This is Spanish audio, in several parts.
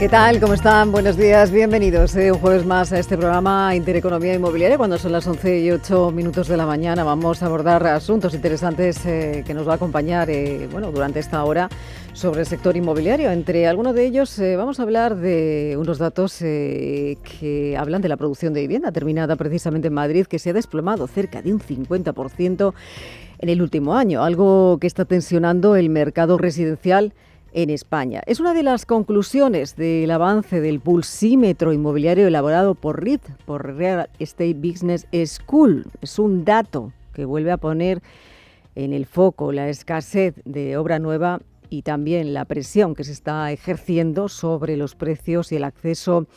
¿Qué tal? ¿Cómo están? Buenos días, bienvenidos un jueves más a este programa Intereconomía Inmobiliaria. Cuando son las 11:08 de la mañana vamos a abordar asuntos interesantes que nos va a acompañar durante esta hora sobre el sector inmobiliario. Entre algunos de ellos vamos a hablar de unos datos que hablan de la producción de vivienda terminada precisamente en Madrid, que se ha desplomado cerca de un 50% en el último año, algo que está tensionando el mercado residencial en España. Es una de las conclusiones del avance del pulsímetro inmobiliario elaborado por REIT, por Real Estate Business School. Es un dato que vuelve a poner en el foco la escasez de obra nueva y también la presión que se está ejerciendo sobre los precios y el acceso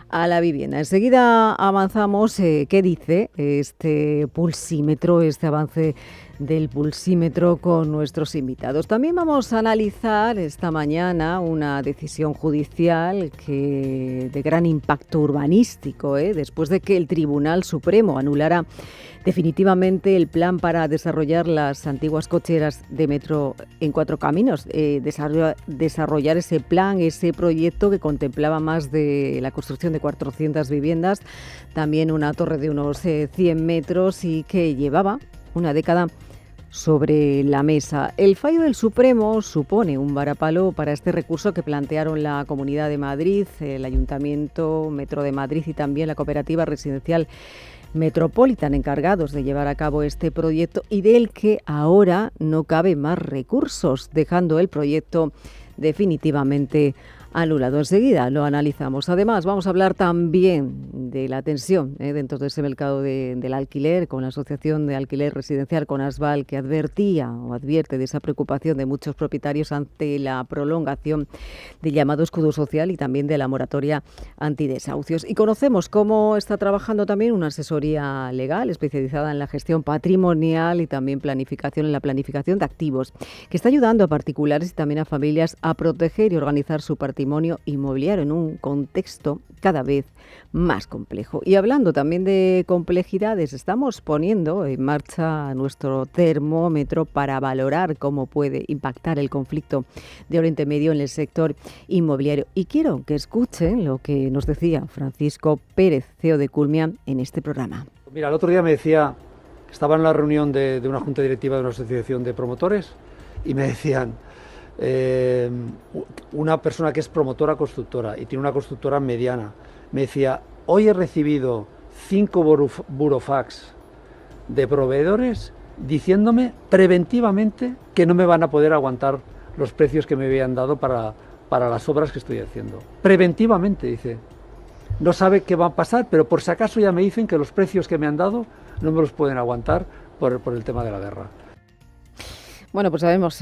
a la vivienda. Enseguida avanzamos. ¿Qué dice este pulsímetro, este avance del pulsímetro con nuestros invitados? También vamos a analizar esta mañana una decisión judicial de gran impacto urbanístico, después de que el Tribunal Supremo anulara definitivamente el plan para desarrollar las antiguas cocheras de metro en Cuatro Caminos. Desarrollar ese plan, ese proyecto que contemplaba más de la construcción de 400 viviendas, también una torre de unos 100 metros y que llevaba una década sobre la mesa. El fallo del Supremo supone un varapalo para este recurso que plantearon la Comunidad de Madrid, el Ayuntamiento, Metro de Madrid y también la Cooperativa Residencial Metropolitan, encargados de llevar a cabo este proyecto y del que ahora no cabe más recursos, dejando el proyecto definitivamente anulado. Enseguida lo analizamos. Además, vamos a hablar también de la tensión dentro de ese mercado del alquiler, con la Asociación de Alquiler Residencial, con ASBAL, que advierte de esa preocupación de muchos propietarios ante la prolongación del llamado escudo social y también de la moratoria antidesahucios. Y conocemos cómo está trabajando también una asesoría legal especializada en la gestión patrimonial y también en la planificación de activos, que está ayudando a particulares y también a familias a proteger y organizar su patrimonio inmobiliario en un contexto cada vez más complejo. Y hablando también de complejidades, estamos poniendo en marcha nuestro termómetro para valorar cómo puede impactar el conflicto de Oriente Medio en el sector inmobiliario. Y quiero que escuchen lo que nos decía Francisco Pérez, CEO de Culmian, en este programa. Mira, el otro día me decía, estaba en la reunión de una junta directiva de una asociación de promotores y me decían, una persona que es promotora constructora y tiene una constructora mediana, me decía, hoy he recibido 5 burofax de proveedores diciéndome preventivamente que no me van a poder aguantar los precios que me habían dado para las obras que estoy haciendo. Preventivamente, dice. No sabe qué va a pasar, pero por si acaso ya me dicen que los precios que me han dado no me los pueden aguantar por el tema de la guerra. Bueno, pues sabremos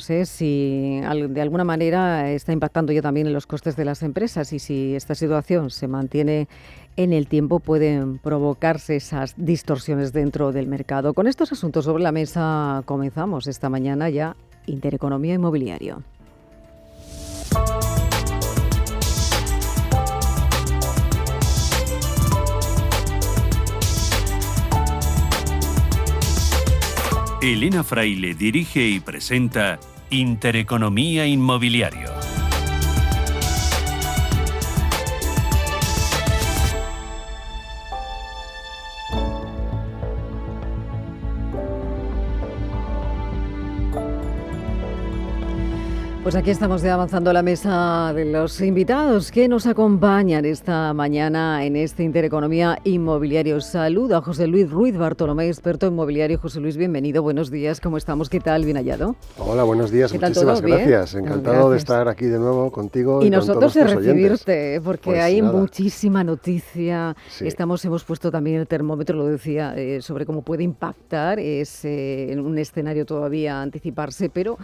si de alguna manera está impactando ya también en los costes de las empresas, y si esta situación se mantiene en el tiempo pueden provocarse esas distorsiones dentro del mercado. Con estos asuntos sobre la mesa comenzamos esta mañana ya Intereconomía Inmobiliario. Elena Fraile dirige y presenta Intereconomía Inmobiliario. Pues aquí estamos ya avanzando a la mesa de los invitados que nos acompañan esta mañana en este Intereconomía Inmobiliario. Saludo a José Luis Ruiz Bartolomé, experto inmobiliario. José Luis, bienvenido, buenos días, ¿cómo estamos? ¿Qué tal? ¿Bien hallado? Hola, buenos días, muchísimas gracias. Encantado de estar aquí de nuevo contigo y nosotros con todos de los recibirte, oyentes. porque Pues hay nada. muchísima noticia. Sí. Hemos puesto también el termómetro, lo decía, sobre cómo puede impactar. Es en un escenario todavía anticiparse, pero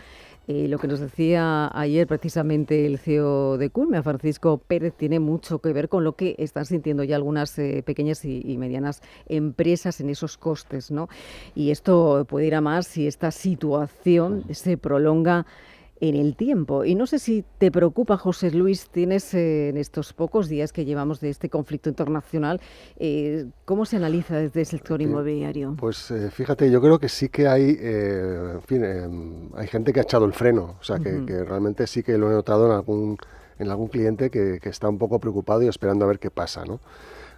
lo que nos decía ayer precisamente el CEO de Culmian, Francisco Pérez, tiene mucho que ver con lo que están sintiendo ya algunas pequeñas y medianas empresas en esos costes, ¿no? Y esto puede ir a más si esta situación se prolonga en el tiempo. Y no sé si te preocupa, José Luis, tienes en estos pocos días que llevamos de este conflicto internacional, ¿cómo se analiza desde el sector inmobiliario? Pues fíjate, yo creo que sí que hay, hay gente que ha echado el freno, o sea, que realmente sí que lo he notado en algún cliente que está un poco preocupado y esperando a ver qué pasa, ¿no?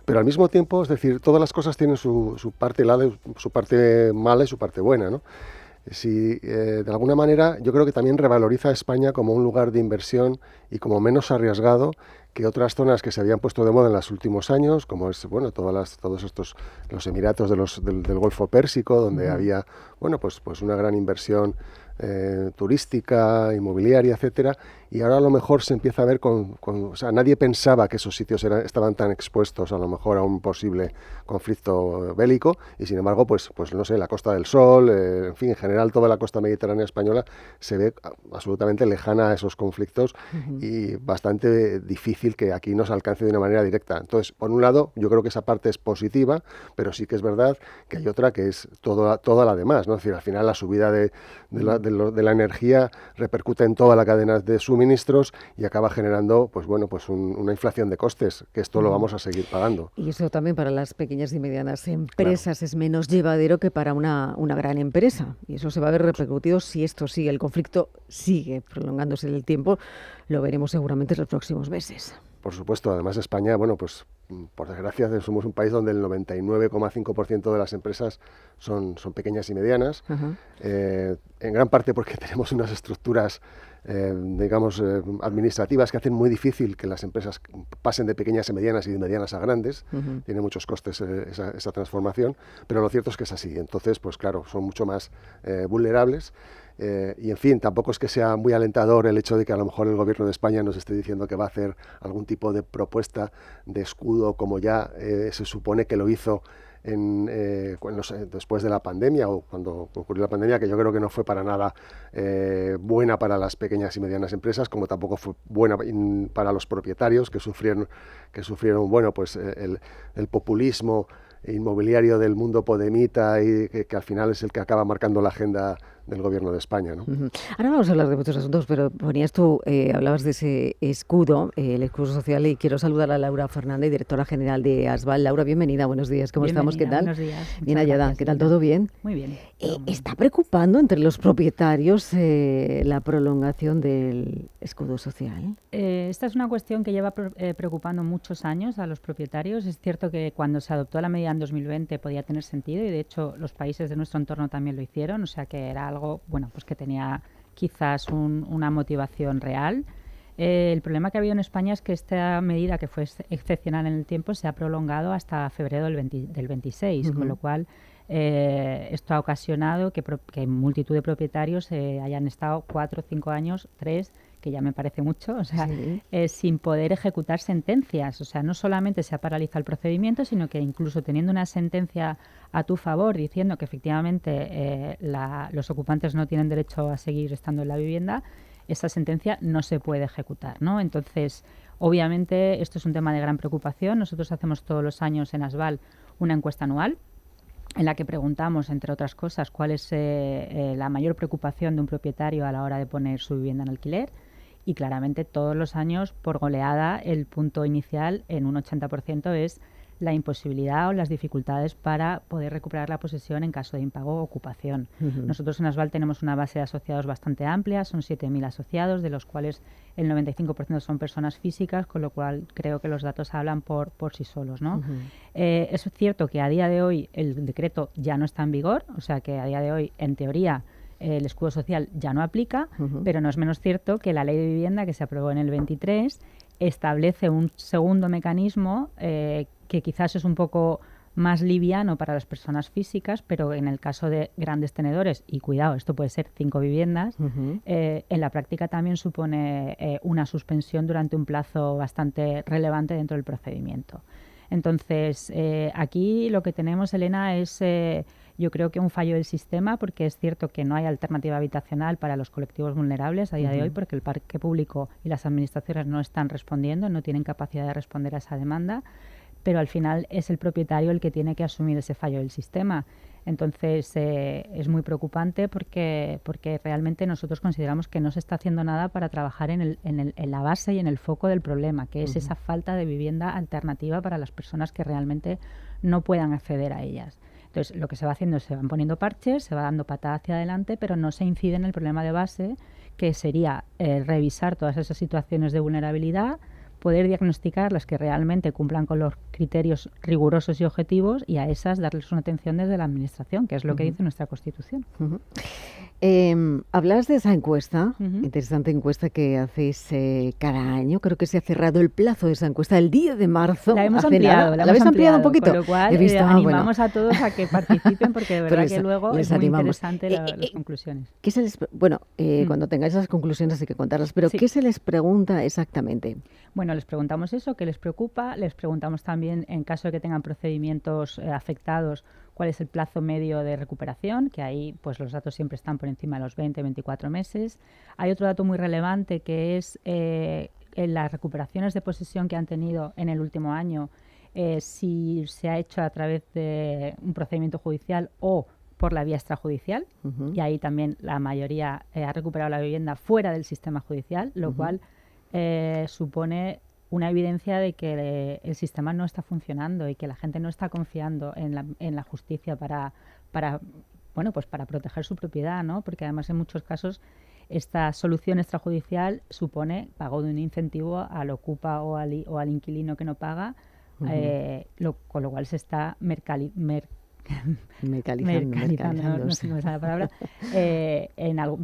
Pero al mismo tiempo, es decir, todas las cosas tienen su parte mala y su parte buena, ¿no? Si de alguna manera yo creo que también revaloriza a España como un lugar de inversión y como menos arriesgado que otras zonas que se habían puesto de moda en los últimos años, como es, bueno, todos estos, los Emiratos del Golfo Pérsico, donde había, bueno, pues una gran inversión turística, inmobiliaria, etcétera, y ahora a lo mejor se empieza a ver o sea, nadie pensaba que esos sitios estaban tan expuestos a lo mejor a un posible conflicto bélico, y sin embargo, pues no sé, la Costa del Sol, en fin, en general toda la costa mediterránea española se ve absolutamente lejana a esos conflictos y bastante difícil que aquí nos alcance de una manera directa. Entonces, por un lado, yo creo que esa parte es positiva, pero sí que es verdad que hay otra que es toda la demás, ¿no? Es decir, al final la subida de la energía repercute en toda la cadena de suministros y acaba generando, pues bueno, pues una inflación de costes, que esto lo vamos a seguir pagando. Y eso también para las pequeñas y medianas empresas es menos llevadero que para una gran empresa. Y eso se va a ver repercutido si esto sigue, el conflicto sigue prolongándose en el tiempo. Lo veremos seguramente en los próximos meses. Por supuesto, además España, bueno, pues por desgracia somos un país donde el 99,5% de las empresas son pequeñas y medianas, en gran parte porque tenemos unas estructuras, digamos, administrativas que hacen muy difícil que las empresas pasen de pequeñas a medianas y de medianas a grandes. Tiene muchos costes esa transformación, pero lo cierto es que es así. Entonces, pues claro, son mucho más vulnerables. Y en fin, tampoco es que sea muy alentador el hecho de que a lo mejor el gobierno de España nos esté diciendo que va a hacer algún tipo de propuesta de escudo, como ya se supone que lo hizo después de la pandemia o cuando ocurrió la pandemia, que yo creo que no fue para nada buena para las pequeñas y medianas empresas, como tampoco fue buena para los propietarios que sufrieron bueno, pues el populismo inmobiliario del mundo podemita y que al final es el que acaba marcando la agenda del gobierno de España, ¿no? Ahora vamos a hablar de muchos asuntos, pero hablabas de ese escudo, el escudo social, y quiero saludar a Laura Fernández, directora general de ASBAL. Laura, bienvenida, buenos días, ¿cómo estamos? ¿Qué tal? Buenos días. Bien hallada, ¿qué tal? ¿Todo bien? Muy bien. ¿Está preocupando entre los propietarios la prolongación del escudo social? Esta es una cuestión que lleva preocupando muchos años a los propietarios. Es cierto que cuando se adoptó la medida en 2020 podía tener sentido y de hecho los países de nuestro entorno también lo hicieron, o sea que era algo, bueno, pues que tenía quizás una motivación real. El problema que ha habido en España es que esta medida, que fue excepcional en el tiempo, se ha prolongado hasta febrero del 26, con lo cual esto ha ocasionado que multitud de propietarios hayan estado 4 o 5 años, 3, que ya me parece mucho, o sea, sin poder ejecutar sentencias. O sea, no solamente se ha paralizado el procedimiento, sino que incluso teniendo una sentencia a tu favor diciendo que efectivamente los ocupantes no tienen derecho a seguir estando en la vivienda, esa sentencia no se puede ejecutar, ¿no? Entonces, obviamente, esto es un tema de gran preocupación. Nosotros hacemos todos los años en ASBAL una encuesta anual en la que preguntamos, entre otras cosas, cuál es la mayor preocupación de un propietario a la hora de poner su vivienda en alquiler. Y claramente todos los años, por goleada, el punto inicial en un 80% es la imposibilidad o las dificultades para poder recuperar la posesión en caso de impago o ocupación. Nosotros en ASBAL tenemos una base de asociados bastante amplia, son 7.000 asociados, de los cuales el 95% son personas físicas, con lo cual creo que los datos hablan por sí solos, ¿no? Es cierto que a día de hoy el decreto ya no está en vigor, o sea que a día de hoy, en teoría, el escudo social ya no aplica, pero no es menos cierto que la ley de vivienda que se aprobó en el 23 establece un segundo mecanismo que quizás es un poco más liviano para las personas físicas, pero en el caso de grandes tenedores, y cuidado, esto puede ser 5 viviendas, en la práctica también supone una suspensión durante un plazo bastante relevante dentro del procedimiento. Entonces, aquí lo que tenemos, Elena, es yo creo que un fallo del sistema, porque es cierto que no hay alternativa habitacional para los colectivos vulnerables a día de hoy, porque el parque público y las administraciones no están respondiendo, no tienen capacidad de responder a esa demanda, pero al final es el propietario el que tiene que asumir ese fallo del sistema. Entonces es muy preocupante porque realmente nosotros consideramos que no se está haciendo nada para trabajar en la base y en el foco del problema, que es esa falta de vivienda alternativa para las personas que realmente no puedan acceder a ellas. Entonces, lo que se va haciendo es se van poniendo parches, se va dando patada hacia adelante, pero no se incide en el problema de base, que sería revisar todas esas situaciones de vulnerabilidad, poder diagnosticar las que realmente cumplan con los criterios rigurosos y objetivos, y a esas darles una atención desde la Administración, que es lo que dice nuestra Constitución. Hablas de esa encuesta, interesante encuesta que hacéis cada año. Creo que se ha cerrado el plazo de esa encuesta el 10 de marzo. La hemos ampliado. ¿La habéis ampliado un poquito? Con lo cual, animamos a todos a que participen, porque de verdad que luego es muy interesante las conclusiones. ¿Qué se les, cuando tengáis las conclusiones hay que contarlas, pero Sí. ¿qué se les pregunta exactamente? Bueno, les preguntamos eso, qué les preocupa. Les preguntamos también, en caso de que tengan procedimientos afectados, cuál es el plazo medio de recuperación, que ahí pues los datos siempre están por encima de los 20-24 meses. Hay otro dato muy relevante, que es en las recuperaciones de posesión que han tenido en el último año, si se ha hecho a través de un procedimiento judicial o por la vía extrajudicial, y ahí también la mayoría ha recuperado la vivienda fuera del sistema judicial, lo cual supone una evidencia de que el sistema no está funcionando y que la gente no está confiando en la justicia para proteger su propiedad, ¿no? Porque además en muchos casos esta solución extrajudicial supone pago de un incentivo al ocupa o al inquilino que no paga, con lo cual se está mercantilizando, no sé la palabra, de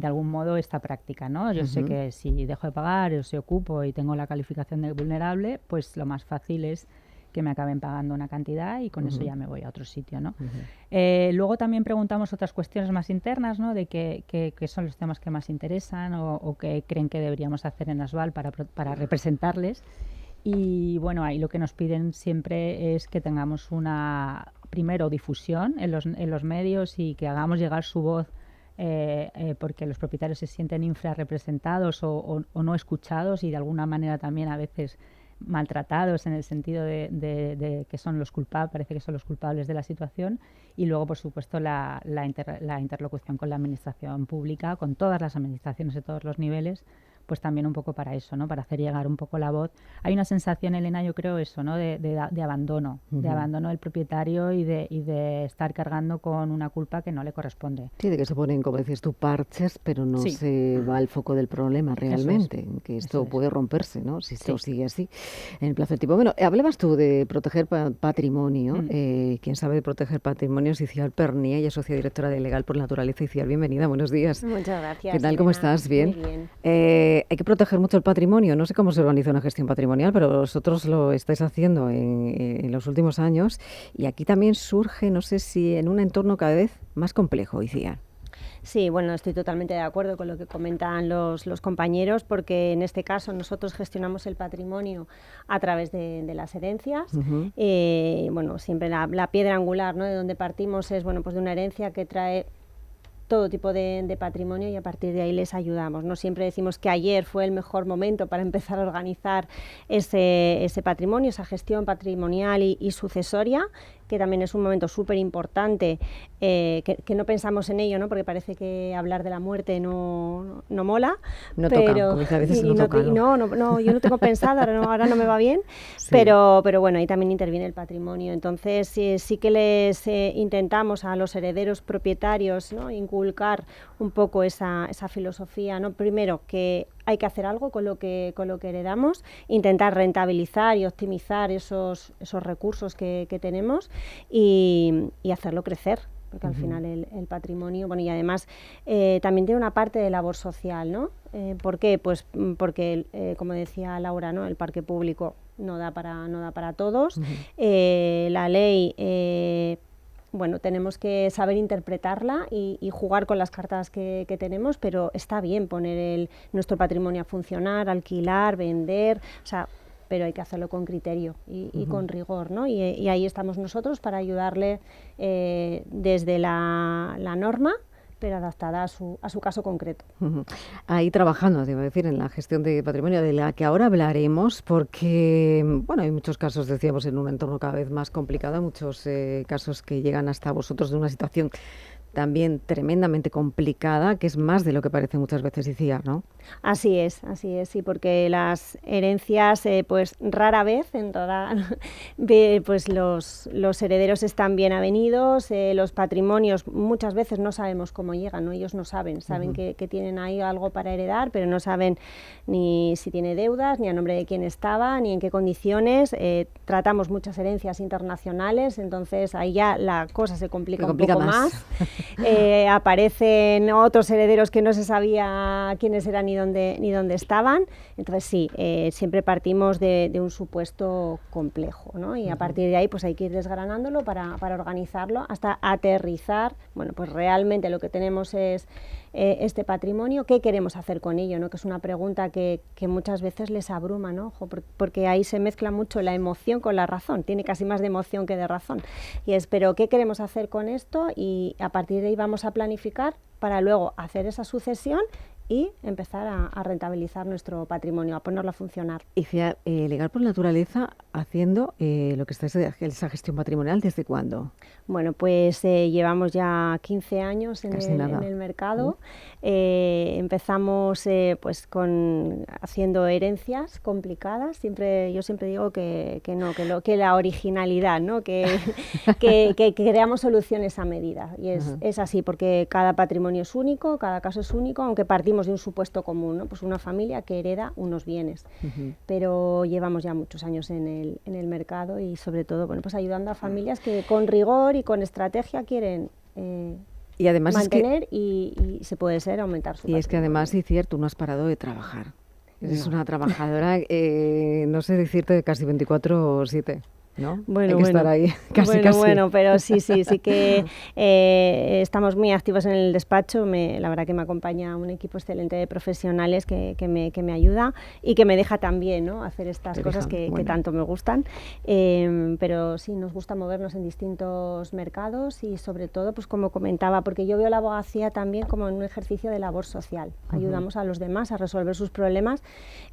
algún modo esta práctica, ¿no? Yo sé que si dejo de pagar o si ocupo y tengo la calificación de vulnerable, pues lo más fácil es que me acaben pagando una cantidad y con eso ya me voy a otro sitio, ¿no? Luego también preguntamos otras cuestiones más internas, ¿no? De qué son los temas que más interesan o qué creen que deberíamos hacer en ASBAL para representarles. Y bueno, ahí lo que nos piden siempre es que tengamos primero difusión en los medios y que hagamos llegar su voz, porque los propietarios se sienten infrarrepresentados o no escuchados, y de alguna manera también a veces maltratados, en el sentido de que son los culpables, parece que son los culpables de la situación. Y luego, por supuesto, la interlocución con la administración pública, con todas las administraciones de todos los niveles, pues también un poco para eso, ¿no? Para hacer llegar un poco la voz. Hay una sensación, Elena, yo creo eso, ¿no? De abandono, de abandono del propietario y de estar cargando con una culpa que no le corresponde. Sí, de que se ponen, como decías tú, parches, pero no se va al foco del problema realmente, que esto puede romperse, ¿no? Si esto sigue así en el plazo de tiempo. Bueno, hablabas tú de proteger patrimonio. Quien sabe de proteger patrimonio es Iciar Pernia, ella es socia directora de Legal por Naturaleza. Iciar, bienvenida, buenos días. Muchas gracias. ¿Qué tal? ¿Cómo estás? ¿Bien? Muy bien. Hay que proteger mucho el patrimonio. No sé cómo se organiza una gestión patrimonial, pero vosotros lo estáis haciendo en los últimos años. Y aquí también surge, no sé si en un entorno cada vez más complejo, Iciar. Sí, bueno, estoy totalmente de acuerdo con lo que comentan los compañeros, porque en este caso nosotros gestionamos el patrimonio a través de las herencias. Bueno, siempre la piedra angular, ¿no?, de donde partimos es, bueno, pues de una herencia que trae todo tipo de patrimonio, y a partir de ahí les ayudamos, ¿no? Siempre decimos que ayer fue el mejor momento para empezar a organizar ese patrimonio, esa gestión patrimonial y sucesoria, que también es un momento súper importante, que no pensamos en ello, ¿no? Porque parece que hablar de la muerte no mola. No pero, toca, a veces no toca. No, yo no tengo pensado, ahora no me va bien, sí. pero bueno, ahí también interviene el patrimonio. Entonces sí que les intentamos a los herederos propietarios, ¿no?, inculcar un poco esa filosofía, ¿no? Primero, que hay que hacer algo con lo que heredamos, intentar rentabilizar y optimizar esos recursos que tenemos y hacerlo crecer, porque al final el patrimonio, bueno, y además también tiene una parte de labor social, ¿no? ¿Por qué? Pues porque, como decía Laura, ¿no?, el parque público no da para todos. La ley, bueno, tenemos que saber interpretarla y jugar con las cartas que tenemos, pero está bien poner nuestro patrimonio a funcionar, alquilar, vender, o sea, pero hay que hacerlo con criterio y con rigor, ¿no? Y ahí estamos nosotros para ayudarle desde la norma, pero adaptada a su caso concreto. Ahí trabajando, debo decir, en la gestión de patrimonio, de la que ahora hablaremos, porque, bueno, hay muchos casos, decíamos, en un entorno cada vez más complicado, muchos casos que llegan hasta vosotros de una situación también tremendamente complicada, que es más de lo que parece muchas veces, decía, ¿no? Así es, sí, porque las herencias, pues rara vez en toda, pues los herederos están bien avenidos, los patrimonios muchas veces no sabemos cómo llegan, ¿no? Ellos no saben que tienen ahí algo para heredar, pero no saben ni si tiene deudas, ni a nombre de quién estaba, ni en qué condiciones. Tratamos muchas herencias internacionales, entonces ahí ya la cosa se complica un poco más. Aparecen otros herederos que no se sabía quiénes eran ni dónde estaban. Entonces sí, siempre partimos de un supuesto complejo, ¿no? Y a partir de ahí pues hay que ir desgranándolo para organizarlo hasta aterrizar. Bueno, pues realmente lo que tenemos es este patrimonio, ¿qué queremos hacer con ello, ¿no? Que es una pregunta que muchas veces les abruma, ¿no? Porque ahí se mezcla mucho la emoción con la razón, tiene casi más de emoción que de razón. Y es, pero ¿qué queremos hacer con esto? Y a partir de ahí vamos a planificar para luego hacer esa sucesión y empezar a rentabilizar nuestro patrimonio, a ponerlo a funcionar. Y Legal por Naturaleza haciendo lo que está esa gestión patrimonial, ¿desde cuándo? Bueno, pues llevamos ya 15 años en el mercado. Empezamos pues haciendo herencias complicadas. Yo siempre digo que la originalidad, ¿no? que creamos soluciones a medida. Y es así, porque cada patrimonio es único, cada caso es único, aunque partimos de un supuesto común, ¿no? Pues una familia que hereda unos bienes. Pero llevamos ya muchos años en el mercado y sobre todo, bueno, pues ayudando a familias que con rigor y con estrategia quieren y además mantener y se puede ser aumentar su patrimonio. Es que además, sí, cierto, no has parado de trabajar. Eres una trabajadora, no sé decirte, casi 24/7. ¿No? Hay que estar ahí, casi. Bueno, pero sí que estamos muy activos en el despacho. La verdad que me acompaña un equipo excelente de profesionales que me ayuda y que me deja también, ¿no? Hacer estas cosas que tanto me gustan. Pero sí, nos gusta movernos en distintos mercados y sobre todo, pues como comentaba, porque yo veo la abogacía también como un ejercicio de labor social. Ayudamos a los demás a resolver sus problemas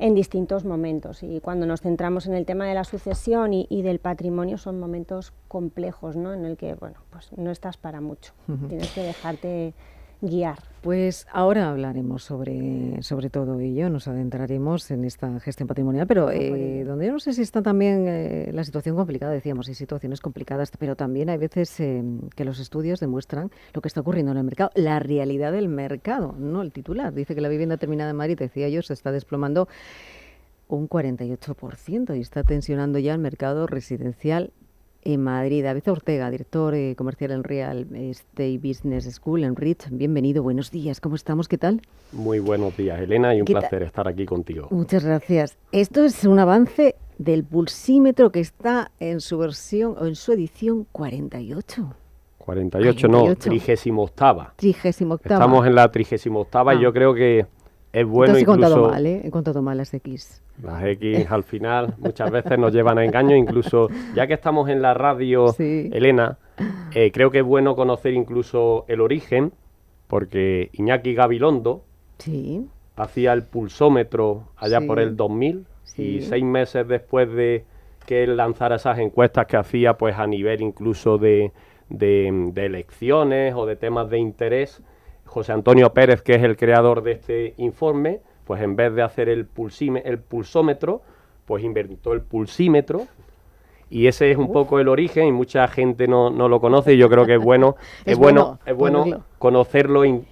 en distintos momentos, y cuando nos centramos en el tema de la sucesión y del patrimonio son momentos complejos, ¿no? En el que, bueno, pues no estás para mucho, tienes que dejarte guiar. Pues ahora hablaremos sobre todo ello, nos adentraremos en esta gestión patrimonial, pero donde yo no sé si está también la situación complicada, decíamos, hay situaciones complicadas, pero también hay veces que los estudios demuestran lo que está ocurriendo en el mercado, la realidad del mercado, no el titular. Dice que la vivienda terminada en Madrid, decía yo, se está desplomando un 48% y está tensionando ya el mercado residencial en Madrid. David Ortega, director comercial en Real Estate Business School en RIT. Bienvenido, buenos días, ¿cómo estamos? ¿Qué tal? Muy buenos días, Elena, y un placer estar aquí contigo. Muchas gracias. Esto es un avance del pulsímetro que está en su versión o en su edición 48. 48 no, 38ª. 38ª. Estamos en la 38ª y yo creo que es bueno. Entonces incluso he contado mal las X. Las X al final muchas veces nos llevan a engaño, incluso ya que estamos en la radio, sí. Elena, creo que es bueno conocer incluso el origen, porque Iñaki Gabilondo hacía el pulsómetro allá por el 2000 y 6 meses después de que él lanzara esas encuestas que hacía, pues a nivel incluso de elecciones o de temas de interés, José Antonio Pérez, que es el creador de este informe, pues en vez de hacer el pulsómetro, pues inventó el pulsímetro, y ese es un poco el origen, y mucha gente no lo conoce, y yo creo que es bueno conocerlo y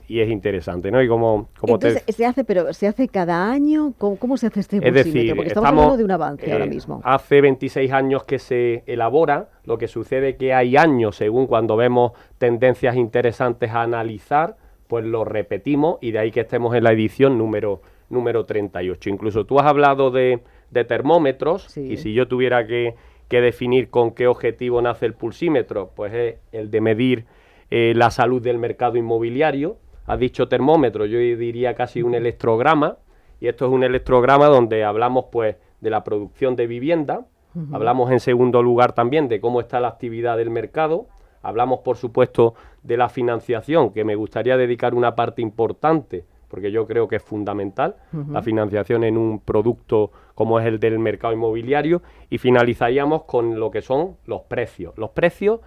es interesante, ¿no? Y como entonces, ¿se hace cada año? ¿Cómo se hace este pulsímetro? Es decir, porque estamos hablando de un avance ahora mismo. Hace 26 años que se elabora, lo que sucede que hay años, según cuando vemos tendencias interesantes a analizar, pues lo repetimos, y de ahí que estemos en la edición número 38. Incluso tú has hablado de termómetros, y si yo tuviera que definir con qué objetivo nace el pulsímetro, pues es el de medir la salud del mercado inmobiliario. Has dicho termómetro, yo diría casi un electrograma, y esto es un electrograma donde hablamos pues de la producción de vivienda, hablamos en segundo lugar también de cómo está la actividad del mercado, hablamos por supuesto de la financiación, que me gustaría dedicar una parte importante, porque yo creo que es fundamental, la financiación en un producto como es el del mercado inmobiliario, y finalizaríamos con lo que son los precios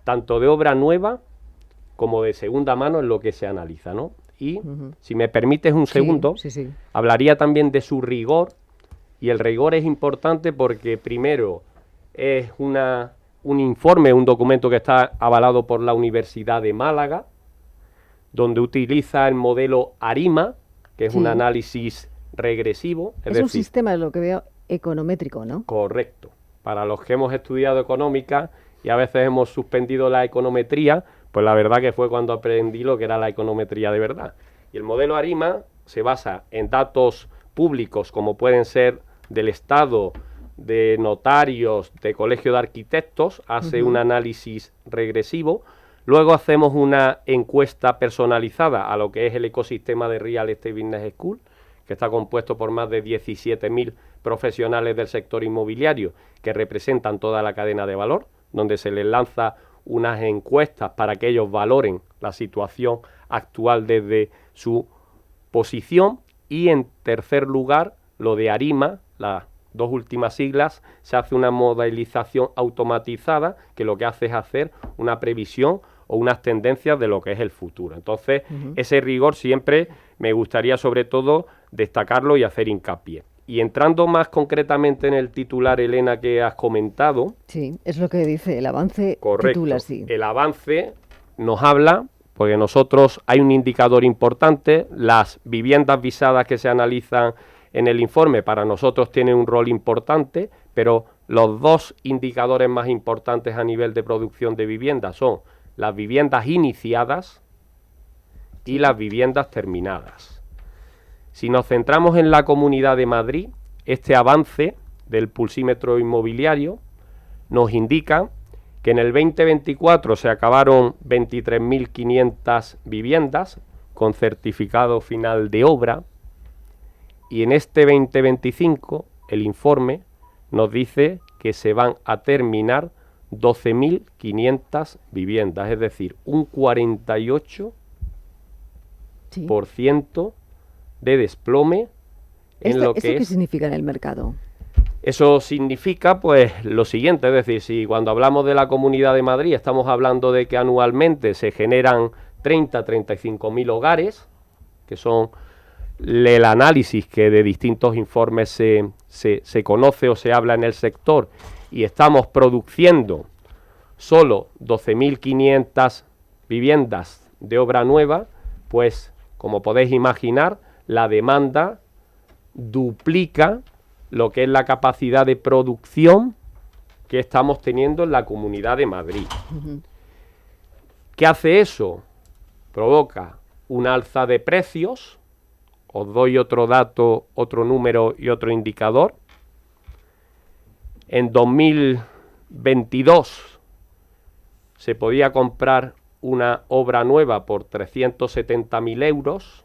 tanto de obra nueva como de segunda mano es lo que se analiza, ¿no? Y, si me permites un segundo, sí. hablaría también de su rigor, y el rigor es importante porque primero es un informe, un documento que está avalado por la Universidad de Málaga, donde utiliza el modelo ARIMA, que es un análisis regresivo. Es un sistema, de lo que veo, econométrico, ¿no? Correcto. Para los que hemos estudiado económica y a veces hemos suspendido la econometría, pues la verdad que fue cuando aprendí lo que era la econometría de verdad. Y el modelo ARIMA se basa en datos públicos, como pueden ser del Estado, de notarios, de colegio de arquitectos, hace un análisis regresivo. Luego hacemos una encuesta personalizada a lo que es el ecosistema de Real Estate Business School, que está compuesto por más de 17.000 profesionales del sector inmobiliario que representan toda la cadena de valor, donde se les lanza unas encuestas para que ellos valoren la situación actual desde su posición. Y en tercer lugar, lo de ARIMA, las dos últimas siglas, se hace una modelización automatizada que lo que hace es hacer una previsión o unas tendencias de lo que es el futuro. Entonces, ese rigor siempre me gustaría sobre todo destacarlo y hacer hincapié. Y entrando más concretamente en el titular, Elena, que has comentado. Sí, es lo que dice el avance. Correcto. Titula así. El avance nos habla, porque nosotros hay un indicador importante, las viviendas visadas que se analizan en el informe para nosotros tienen un rol importante, pero los dos indicadores más importantes a nivel de producción de viviendas son las viviendas iniciadas y las viviendas terminadas. Si nos centramos en la Comunidad de Madrid, este avance del pulsímetro inmobiliario nos indica que en el 2024 se acabaron 23.500 viviendas con certificado final de obra, y en este 2025 el informe nos dice que se van a terminar 12.500 viviendas, es decir, un 48% de desplome en lo que ¿Esto qué significa en el mercado? Eso significa pues lo siguiente, es decir, si cuando hablamos de la Comunidad de Madrid estamos hablando de que anualmente se generan 35.000 hogares, que son el análisis que de distintos informes se conoce o se habla en el sector, y estamos produciendo solo 12.500 viviendas de obra nueva, pues como podéis imaginar, la demanda duplica lo que es la capacidad de producción que estamos teniendo en la Comunidad de Madrid. ¿Qué hace eso? Provoca un alza de precios. Os doy otro dato, otro número y otro indicador. En 2022 se podía comprar una obra nueva por 370.000 euros.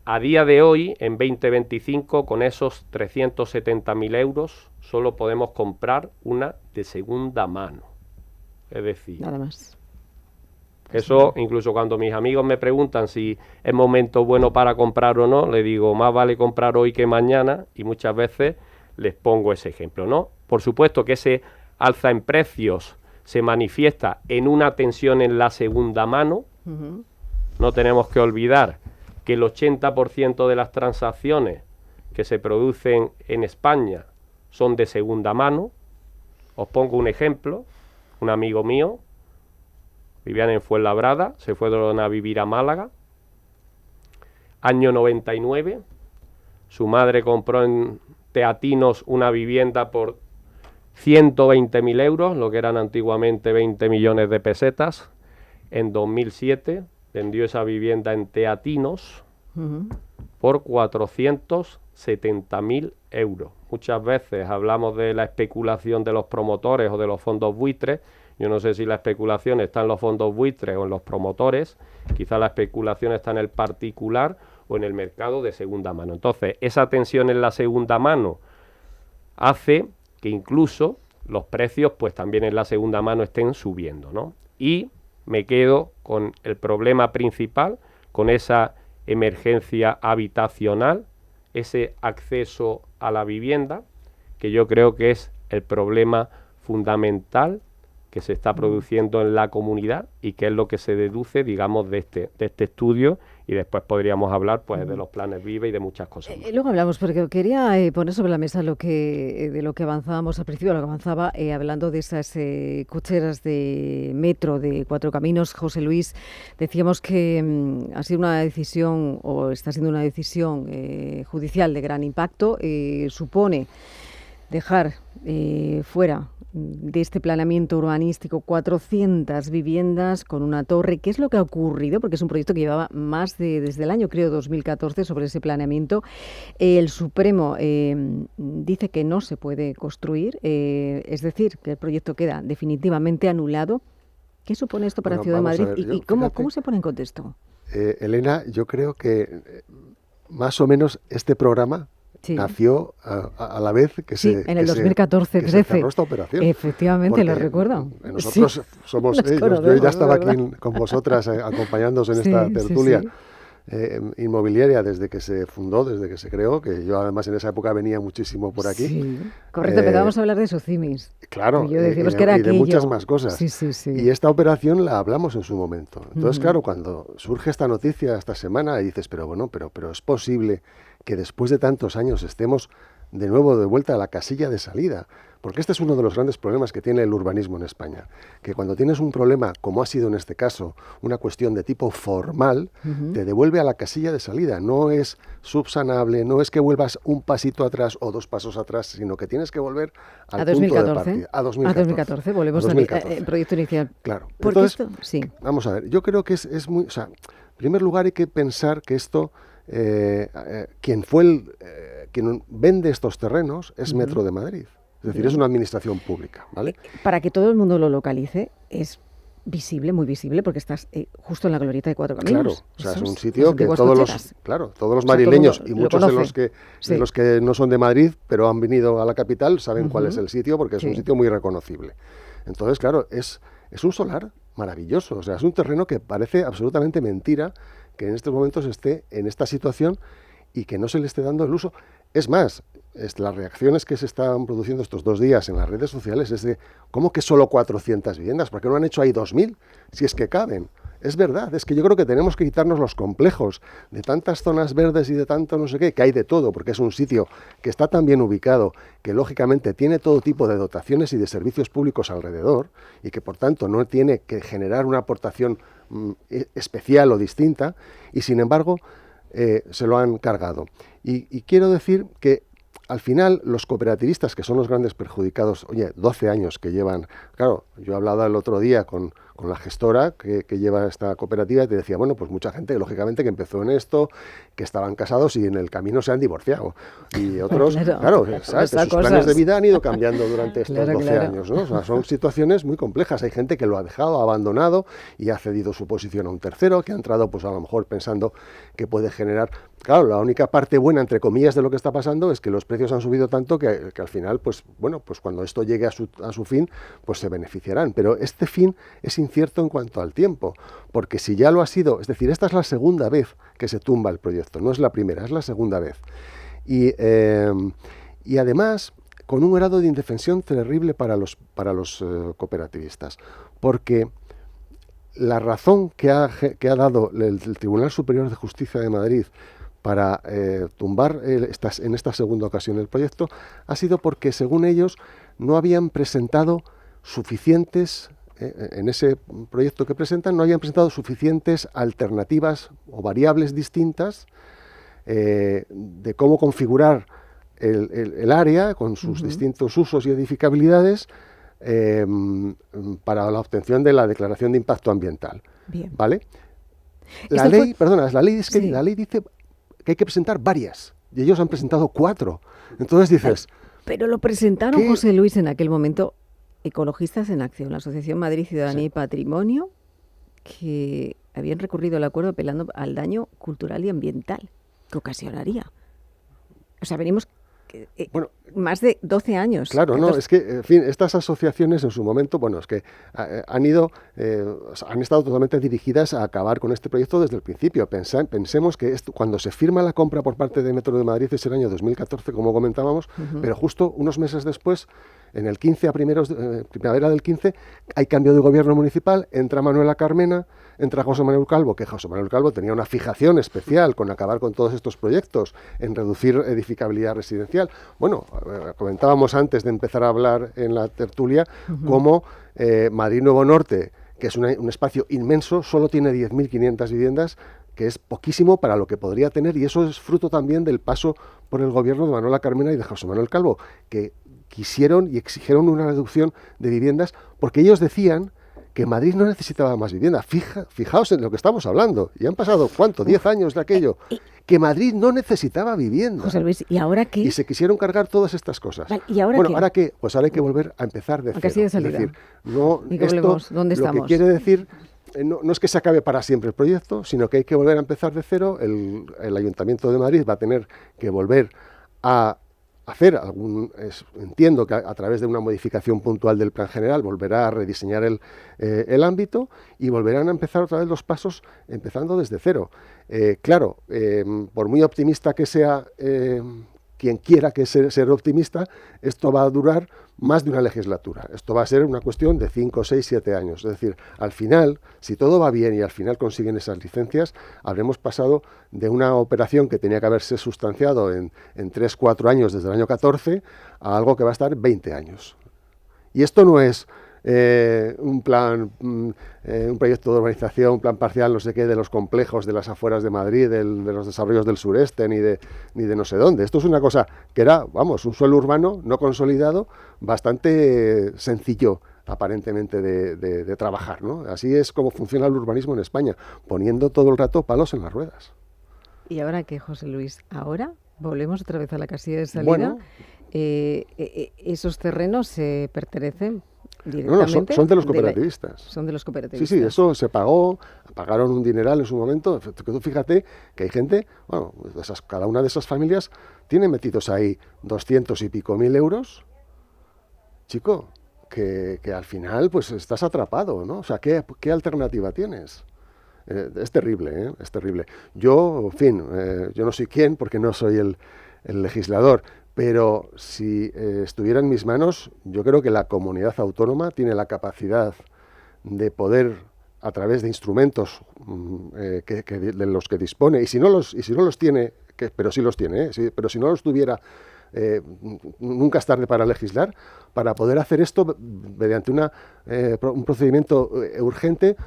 A día de hoy, en 2025, con esos 370.000 euros, solo podemos comprar una de segunda mano. Es decir, nada más. Eso, incluso cuando mis amigos me preguntan si es momento bueno para comprar o no, le digo, más vale comprar hoy que mañana, y muchas veces les pongo ese ejemplo, ¿no? Por supuesto que ese alza en precios se manifiesta en una tensión en la segunda mano. No tenemos que olvidar que el 80% de las transacciones que se producen en España son de segunda mano. Os pongo un ejemplo. Un amigo mío, vivían en Fuenlabrada, se fueron a vivir a Málaga. Año 99, su madre compró en Teatinos una vivienda por 120.000 euros, lo que eran antiguamente 20 millones de pesetas. En 2007 vendió esa vivienda en Teatinos por 470.000 euros. Muchas veces hablamos de la especulación de los promotores o de los fondos buitres. Yo no sé si la especulación está en los fondos buitres o en los promotores. Quizá la especulación está en el particular o en el mercado de segunda mano. Entonces, esa tensión en la segunda mano hace que incluso los precios, pues también en la segunda mano estén subiendo, ¿no? Y me quedo con el problema principal, con esa emergencia habitacional, ese acceso a la vivienda, que yo creo que es el problema fundamental que se está produciendo en la comunidad y qué es lo que se deduce, digamos, de este estudio, y después podríamos hablar pues de los planes VIVE y de muchas cosas más. Luego hablamos, porque quería poner sobre la mesa de lo que avanzábamos al principio, lo que avanzaba hablando de esas cocheras de metro de Cuatro Caminos. José Luis, decíamos que ha sido una decisión, o está siendo una decisión judicial de gran impacto, supone dejar fuera de este planeamiento urbanístico 400 viviendas con una torre. ¿Qué es lo que ha ocurrido? Porque es un proyecto que llevaba desde el año, creo, 2014 sobre ese planeamiento. El Supremo dice que no se puede construir, es decir, que el proyecto queda definitivamente anulado. ¿Qué supone esto para Ciudad de Madrid? ¿Y cómo se pone en contexto? Elena, yo creo que más o menos este programa nació a la vez que se en el 2014-13 cerró esta operación. Efectivamente, lo recuerdo. Nosotros somos ellos. Yo ya estaba aquí con vosotras acompañándoos en esta tertulia inmobiliaria desde que se fundó, desde que se creó, que yo además en esa época venía muchísimo por aquí. Sí, correcto, empezábamos a hablar de Socimis. Claro, y de muchas más cosas. Sí. Y esta operación la hablamos en su momento. Entonces, claro, cuando surge esta noticia esta semana, dices, pero es posible que después de tantos años estemos de nuevo de vuelta a la casilla de salida, porque este es uno de los grandes problemas que tiene el urbanismo en España, que cuando tienes un problema, como ha sido en este caso, una cuestión de tipo formal, te devuelve a la casilla de salida, no es subsanable, no es que vuelvas un pasito atrás o 2 pasos atrás, sino que tienes que volver al punto de partida. A 2014, volvemos al proyecto inicial. Claro. Porque entonces, vamos a ver, yo creo que es muy... O sea, en primer lugar hay que pensar que esto... quien vende estos terrenos es Metro de Madrid, es decir, es una administración pública, ¿vale? Para que todo el mundo lo localice, es visible, muy visible, porque estás justo en la glorieta de Cuatro Caminos. Claro, o sea, es un sitio que todos los madrileños y muchos de los que no son de Madrid, pero han venido a la capital, saben cuál es el sitio, porque es un sitio muy reconocible. Entonces, claro, es un solar maravilloso, o sea, es un terreno que parece absolutamente mentira que en estos momentos esté en esta situación y que no se le esté dando el uso. Es más, las reacciones que se están produciendo estos 2 días en las redes sociales es de, ¿cómo que solo 400 viviendas? ¿Por qué no han hecho ahí 2.000? Si es que caben. Es verdad, es que yo creo que tenemos que quitarnos los complejos de tantas zonas verdes y de tanto no sé qué, que hay de todo, porque es un sitio que está tan bien ubicado, que lógicamente tiene todo tipo de dotaciones y de servicios públicos alrededor, y que por tanto no tiene que generar una aportación especial o distinta, y sin embargo se lo han cargado. Y quiero decir que al final los cooperativistas, que son los grandes perjudicados, 12 años que llevan, claro, yo hablaba el otro día con la gestora que lleva esta cooperativa y te decía, bueno, pues mucha gente, lógicamente, que empezó en esto, que estaban casados y en el camino se han divorciado. Y otros, claro, ¿sabes? Sus planes de vida han ido cambiando durante estos 12 años, ¿no? O sea, son situaciones muy complejas. Hay gente que lo ha dejado, abandonado y ha cedido su posición a un tercero, que ha entrado, pues a lo mejor pensando que puede generar... Claro, la única parte buena, entre comillas, de lo que está pasando es que los precios han subido tanto que al final, pues bueno, pues cuando esto llegue a su fin, pues se beneficiarán. Pero este fin es incierto en cuanto al tiempo, porque si ya lo ha sido, es decir, esta es la segunda vez que se tumba el proyecto, no es la primera, es la segunda vez. Y además, con un grado de indefensión terrible para los cooperativistas, porque la razón que ha dado el Tribunal Superior de Justicia de Madrid para tumbar en esta segunda ocasión el proyecto ha sido porque, según ellos, no habían presentado suficientes, en ese proyecto que presentan, no habían presentado suficientes alternativas o variables distintas de cómo configurar el área con sus distintos usos y edificabilidades para la obtención de la declaración de impacto ambiental. Bien. ¿Vale? La ley dice que hay que presentar varias, y ellos han presentado 4. Entonces dices... Pero lo presentaron, José Luis, en aquel momento, Ecologistas en Acción, la Asociación Madrid Ciudadanía y Patrimonio, que habían recurrido al acuerdo apelando al daño cultural y ambiental que ocasionaría. O sea, venimos... más de 12 años. Claro, 14. No, es que, en fin, estas asociaciones en su momento, bueno, es que han estado totalmente dirigidas a acabar con este proyecto desde el principio. Pensemos que cuando se firma la compra por parte de Metro de Madrid es el año 2014, como comentábamos, pero justo unos meses después En el 15, a primavera del 15, hay cambio de gobierno municipal, entra Manuela Carmena, entra José Manuel Calvo, que José Manuel Calvo tenía una fijación especial con acabar con todos estos proyectos, en reducir edificabilidad residencial. Bueno, comentábamos antes de empezar a hablar en la tertulia cómo Madrid Nuevo Norte, que es un espacio inmenso, solo tiene 10.500 viviendas, que es poquísimo para lo que podría tener, y eso es fruto también del paso por el gobierno de Manuela Carmena y de José Manuel Calvo, que quisieron y exigieron una reducción de viviendas porque ellos decían que Madrid no necesitaba más vivienda. Fijaos en lo que estamos hablando. Y han pasado, ¿cuánto? 10 años de aquello. Que Madrid no necesitaba vivienda. José Luis, ¿y ahora qué? Y se quisieron cargar todas estas cosas. Vale, ¿y ahora bueno, qué? ¿ahora qué? Pues ahora hay que volver a empezar de cero. Casi de salida. Es decir, no, ¿Y esto lo ¿dónde estamos? que quiere decir... No es que se acabe para siempre el proyecto, sino que hay que volver a empezar de cero. El Ayuntamiento de Madrid va a tener que volver a hacer entiendo que a través de una modificación puntual del plan general volverá a rediseñar el ámbito y volverán a empezar otra vez los pasos empezando desde cero. Claro, por muy optimista que sea quien quiera que ser optimista, esto va a durar más de una legislatura. Esto va a ser una cuestión de 5, 6, 7 años. Es decir, al final, si todo va bien y al final consiguen esas licencias, habremos pasado de una operación que tenía que haberse sustanciado en 3, 4 años desde el año 14 a algo que va a estar 20 años. Y esto no es un plan, un proyecto de urbanización, un plan parcial, no sé qué, de los complejos de las afueras de Madrid, de los desarrollos del sureste, ni de no sé dónde. Esto es una cosa que era, vamos, un suelo urbano no consolidado, bastante sencillo aparentemente de trabajar, ¿no? Así es como funciona el urbanismo en España, poniendo todo el rato palos en las ruedas. ¿Y ahora qué, José Luis? ¿Ahora volvemos otra vez a la casilla de salida? Bueno, ¿esos terrenos se pertenecen directamente? No, son de los cooperativistas. Son de los cooperativistas. Sí, eso se pagaron un dineral en su momento. Tú fíjate que hay gente, bueno, cada una de esas familias tiene metidos ahí 200 y pico mil euros, chico, que al final pues estás atrapado, ¿no? O sea, ¿qué alternativa tienes? Es terrible, ¿eh? Es terrible. Yo, en fin, yo no soy quien porque no soy el legislador, pero si estuviera en mis manos, yo creo que la comunidad autónoma tiene la capacidad de poder, a través de instrumentos de los que dispone, y si no los tiene, pero sí los tiene, pero si no los tuviera, nunca es tarde para legislar, para poder hacer esto mediante un procedimiento urgente,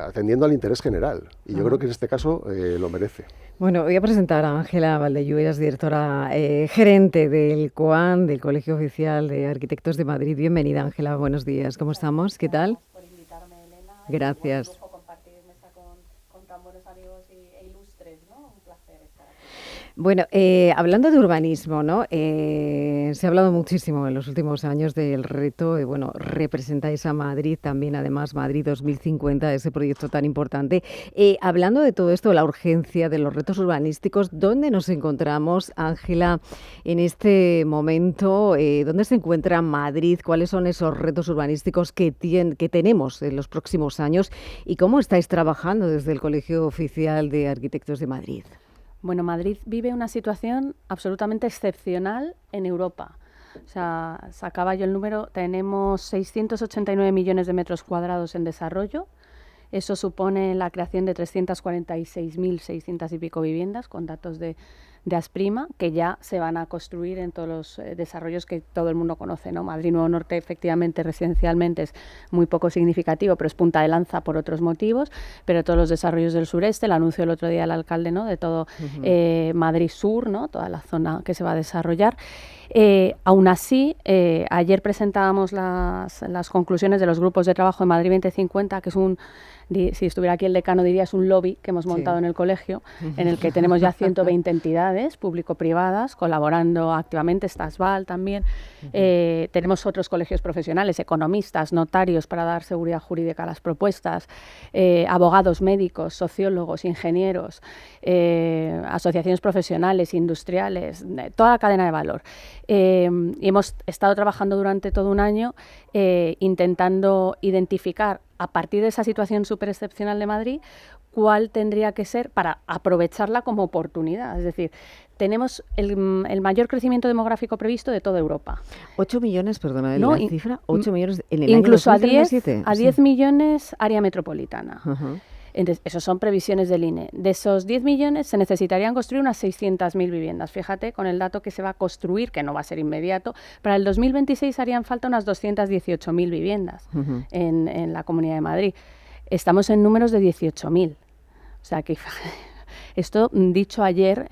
atendiendo al interés general. Y yo creo que en este caso lo merece. Bueno, voy a presentar a Ángela Valdellúes, directora gerente del COAN, del Colegio Oficial de Arquitectos de Madrid. Bienvenida, Ángela, buenos días. ¿Cómo estamos? ¿Qué tal? Por invitarme, Elena. Gracias. Un lujo compartir mesa con tan buenos amigos e ilustres, ¿no? Un placer estar aquí. Bueno, hablando de urbanismo, ¿no? Se ha hablado muchísimo en los últimos años del reto, bueno, representáis a Madrid también, además Madrid 2050, ese proyecto tan importante. Hablando de todo esto, la urgencia de los retos urbanísticos, ¿dónde nos encontramos, Ángela, en este momento? ¿Dónde se encuentra Madrid? ¿Cuáles son esos retos urbanísticos que tenemos en los próximos años? ¿Y cómo estáis trabajando desde el Colegio Oficial de Arquitectos de Madrid? Bueno, Madrid vive una situación absolutamente excepcional en Europa. O sea, sacaba yo el número, tenemos 689 millones de metros cuadrados en desarrollo. Eso supone la creación de 346.600 y pico viviendas, con datos de Asprima, que ya se van a construir en todos los desarrollos que todo el mundo conoce, ¿no? Madrid Nuevo Norte, efectivamente, residencialmente es muy poco significativo, pero es punta de lanza por otros motivos, pero todos los desarrollos del sureste, el anuncio el otro día del alcalde, ¿no? De todo Madrid Sur, ¿no? Toda la zona que se va a desarrollar. Aún así, ayer presentábamos las conclusiones de los grupos de trabajo de Madrid 2050, que es si estuviera aquí el decano diría es un lobby que hemos montado en el colegio, en el que tenemos ya 120 entidades público-privadas colaborando activamente, Stasval también. Tenemos otros colegios profesionales, economistas, notarios para dar seguridad jurídica a las propuestas, abogados, médicos, sociólogos, ingenieros, asociaciones profesionales, industriales, toda la cadena de valor. Y hemos estado trabajando durante todo un año intentando identificar, a partir de esa situación súper excepcional de Madrid, cuál tendría que ser para aprovecharla como oportunidad. Es decir, tenemos el mayor crecimiento demográfico previsto de toda Europa. 8 millones, perdona No, la cifra, 8 millones en el incluso año 2037. a 10 millones área metropolitana. Ajá. Entonces, esos son previsiones del INE. De esos 10 millones se necesitarían construir unas 600.000 viviendas. Fíjate, con el dato que se va a construir, que no va a ser inmediato, para el 2026 harían falta unas 218.000 viviendas en la Comunidad de Madrid. Estamos en números de 18.000. O sea que esto dicho ayer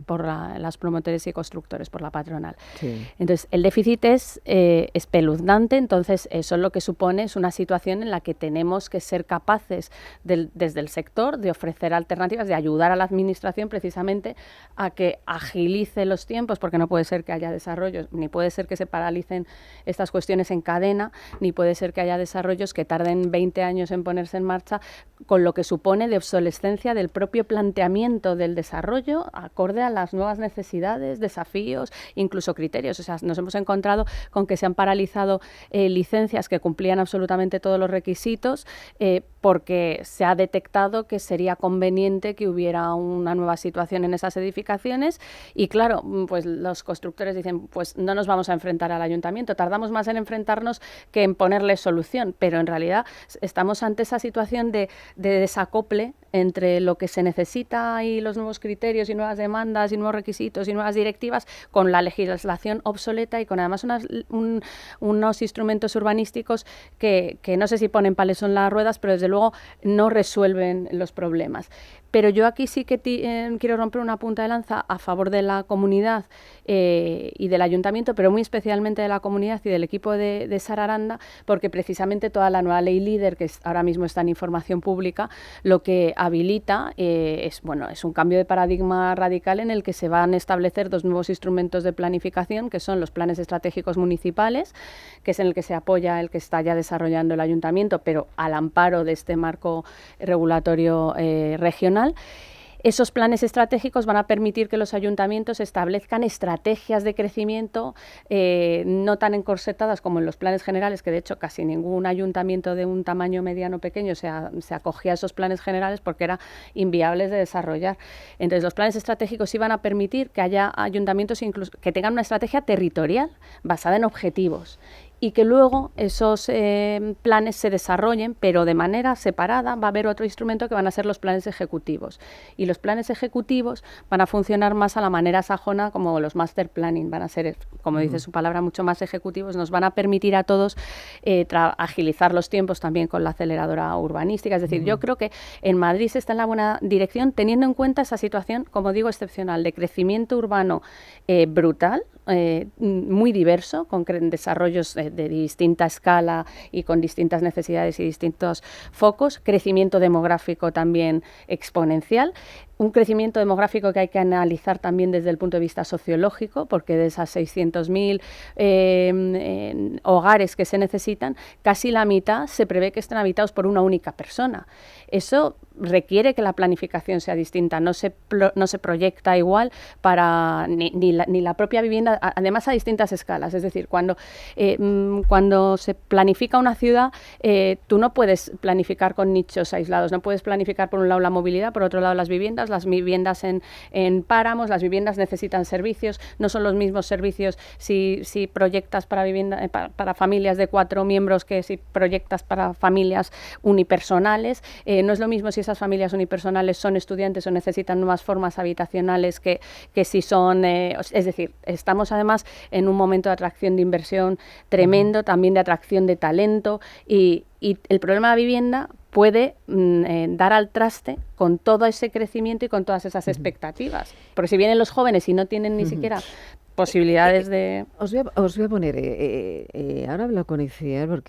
por las promotores y constructores, por la patronal. Sí. Entonces, el déficit es espeluznante, entonces eso lo que supone es una situación en la que tenemos que ser capaces desde el sector de ofrecer alternativas, de ayudar a la administración precisamente a que agilice los tiempos, porque no puede ser que haya desarrollos, ni puede ser que se paralicen estas cuestiones en cadena, ni puede ser que haya desarrollos que tarden 20 años en ponerse en marcha, con lo que supone de obsolescencia del propio planteamiento del desarrollo acorde a las nuevas necesidades, desafíos, incluso criterios. O sea, nos hemos encontrado con que se han paralizado licencias que cumplían absolutamente todos los requisitos porque se ha detectado que sería conveniente que hubiera una nueva situación en esas edificaciones y claro, pues los constructores dicen, pues no nos vamos a enfrentar al ayuntamiento, tardamos más en enfrentarnos que en ponerle solución, pero en realidad estamos ante esa situación de desacople entre lo que se necesita y los nuevos criterios y nuevas demandas y nuevos requisitos y nuevas directivas con la legislación obsoleta y con además unos instrumentos urbanísticos que no sé si ponen palos en las ruedas, pero desde luego no resuelven los problemas. Pero yo aquí sí que quiero romper una punta de lanza a favor de la comunidad y del ayuntamiento, pero muy especialmente de la comunidad y del equipo de Sara Aranda, porque precisamente toda la nueva ley líder, que ahora mismo está en información pública, lo que habilita es un cambio de paradigma radical en el que se van a establecer dos nuevos instrumentos de planificación, que son los planes estratégicos municipales, que es en el que se apoya el que está ya desarrollando el ayuntamiento, pero al amparo de este marco regulatorio regional. Esos planes estratégicos van a permitir que los ayuntamientos establezcan estrategias de crecimiento no tan encorsetadas como en los planes generales, que de hecho casi ningún ayuntamiento de un tamaño mediano o pequeño se acogía a esos planes generales porque eran inviables de desarrollar. Entonces los planes estratégicos sí van a permitir que haya ayuntamientos incluso que tengan una estrategia territorial basada en objetivos y que luego esos planes se desarrollen, pero de manera separada va a haber otro instrumento que van a ser los planes ejecutivos. Y los planes ejecutivos van a funcionar más a la manera sajona como los master planning, van a ser, como dice su palabra, mucho más ejecutivos, nos van a permitir a todos agilizar los tiempos también con la aceleradora urbanística. Es decir, yo creo que en Madrid se está en la buena dirección teniendo en cuenta esa situación, como digo, excepcional, de crecimiento urbano brutal, muy diverso, con desarrollos de distinta escala y con distintas necesidades y distintos focos, crecimiento demográfico también exponencial, un crecimiento demográfico que hay que analizar también desde el punto de vista sociológico, porque de esas 600.000 hogares que se necesitan, casi la mitad se prevé que estén habitados por una única persona. Eso requiere que la planificación sea distinta, no se proyecta igual para ni la propia vivienda, además a distintas escalas. Es decir, cuando se planifica una ciudad, tú no puedes planificar con nichos aislados, no puedes planificar por un lado la movilidad, por otro lado las viviendas en páramos, las viviendas necesitan servicios, no son los mismos servicios si proyectas para familias de 4 miembros que si proyectas para familias unipersonales, no es lo mismo si esas familias unipersonales son estudiantes o necesitan nuevas formas habitacionales que si son, es decir, estamos además en un momento de atracción de inversión tremendo, también de atracción de talento y el problema de la vivienda puede dar al traste con todo ese crecimiento y con todas esas expectativas. Porque si vienen los jóvenes y no tienen ni siquiera posibilidades de... Os voy a poner, ahora hablo con Itziar,